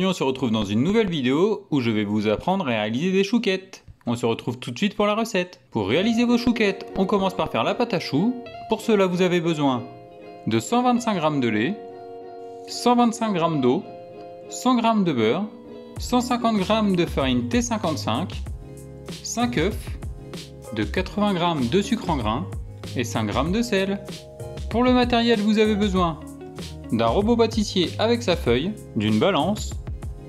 on se retrouve dans une nouvelle vidéo où je vais vous apprendre à réaliser des chouquettes. On se retrouve tout de suite pour la recette. Pour réaliser vos chouquettes, on commence par faire la pâte à choux. Pour cela, vous avez besoin de 125 g de lait, 125 g d'eau, 100 g de beurre, 150 g de farine T55, 5 œufs, de 80 g de sucre en grains et 5 g de sel. Pour le matériel, vous avez besoin d'un robot pâtissier avec sa feuille, d'une balance,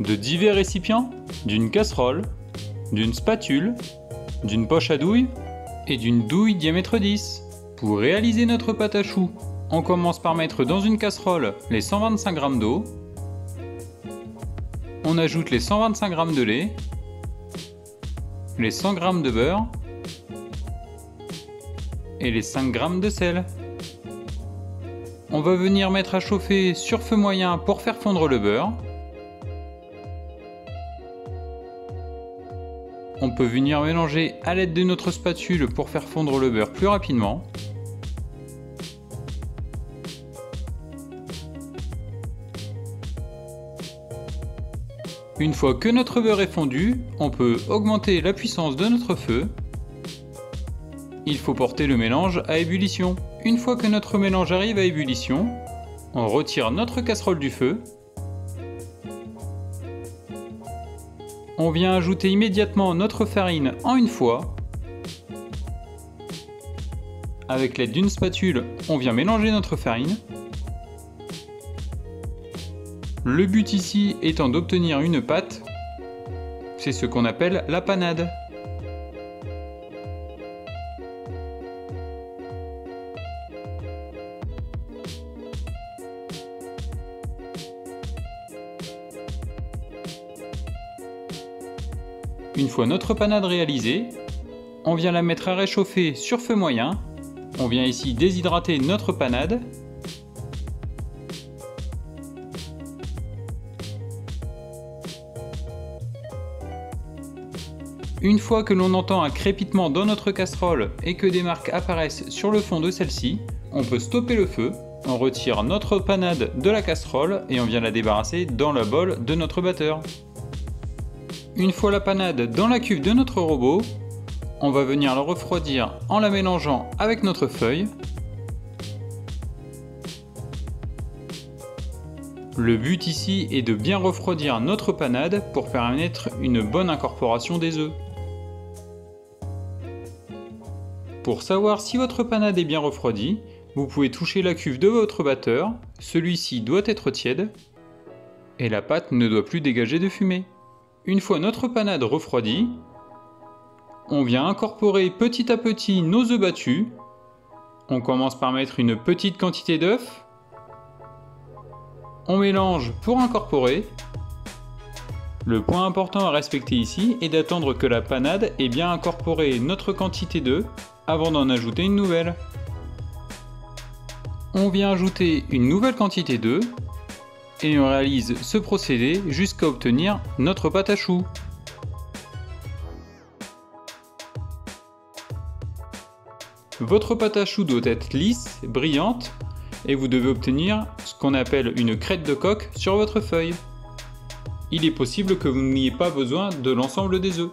de divers récipients, d'une casserole, d'une spatule, d'une poche à douille et d'une douille diamètre 10. Pour réaliser notre pâte à choux, on commence par mettre dans une casserole les 125 g d'eau, on ajoute les 125 g de lait, les 100 g de beurre et les 5 g de sel. On va venir mettre à chauffer sur feu moyen pour faire fondre le beurre. On peut venir mélanger à l'aide de notre spatule pour faire fondre le beurre plus rapidement. Une fois que notre beurre est fondu, on peut augmenter la puissance de notre feu. Il faut porter le mélange à ébullition. Une fois que notre mélange arrive à ébullition, on retire notre casserole du feu. On vient ajouter immédiatement notre farine en une fois. Avec l'aide d'une spatule, on vient mélanger notre farine. Le but ici étant d'obtenir une pâte, c'est ce qu'on appelle la panade. Une fois notre panade réalisée, on vient la mettre à réchauffer sur feu moyen. On vient ici déshydrater notre panade. Une fois que l'on entend un crépitement dans notre casserole et que des marques apparaissent sur le fond de celle-ci, on peut stopper le feu. On retire notre panade de la casserole et on vient la débarrasser dans la bolle de notre batteur. Une fois la panade dans la cuve de notre robot, on va venir la refroidir en la mélangeant avec notre feuille. Le but ici est de bien refroidir notre panade pour permettre une bonne incorporation des œufs. Pour savoir si votre panade est bien refroidie, vous pouvez toucher la cuve de votre batteur, celui-ci doit être tiède et la pâte ne doit plus dégager de fumée. Une fois notre panade refroidie, on vient incorporer petit à petit nos œufs battus. On commence par mettre une petite quantité d'œufs. On mélange pour incorporer. Le point important à respecter ici est d'attendre que la panade ait bien incorporé notre quantité d'œufs avant d'en ajouter une nouvelle. On vient ajouter une nouvelle quantité d'œufs. Et on réalise ce procédé jusqu'à obtenir notre pâte à choux. Votre pâte à choux doit être lisse, brillante, et vous devez obtenir ce qu'on appelle une crête de coque sur votre feuille. Il est possible que vous n'ayez pas besoin de l'ensemble des œufs.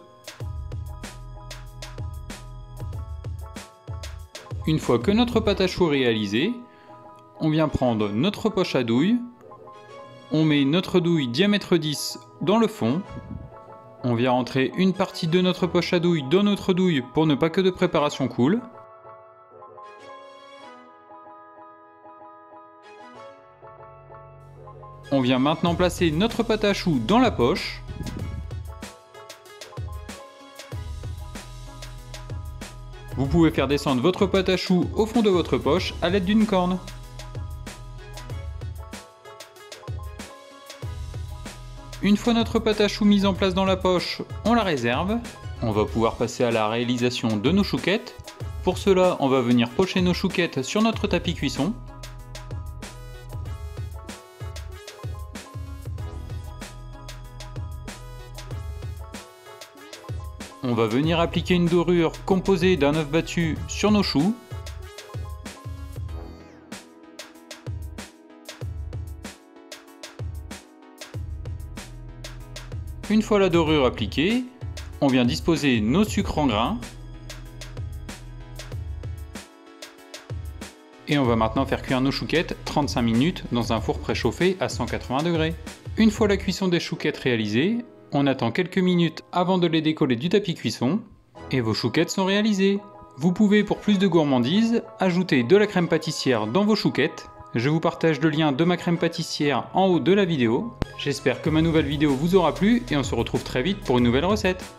Une fois que notre pâte à choux est réalisée, on vient prendre notre poche à douille. On met notre douille diamètre 10 dans le fond. On vient rentrer une partie de notre poche à douille dans notre douille pour ne pas que de préparation coule. On vient maintenant placer notre pâte à choux dans la poche. Vous pouvez faire descendre votre pâte à choux au fond de votre poche à l'aide d'une corne. Une fois notre pâte à choux mise en place dans la poche, on la réserve. On va pouvoir passer à la réalisation de nos chouquettes. Pour cela, on va venir pocher nos chouquettes sur notre tapis cuisson. On va venir appliquer une dorure composée d'un œuf battu sur nos choux. Une fois la dorure appliquée, on vient disposer nos sucres en grains. Et on va maintenant faire cuire nos chouquettes 35 minutes dans un four préchauffé à 180 degrés. Une fois la cuisson des chouquettes réalisée, on attend quelques minutes avant de les décoller du tapis cuisson et vos chouquettes sont réalisées. Vous pouvez, pour plus de gourmandise, ajouter de la crème pâtissière dans vos chouquettes. Je vous partage le lien de ma crème pâtissière en haut de la vidéo. J'espère que ma nouvelle vidéo vous aura plu et on se retrouve très vite pour une nouvelle recette.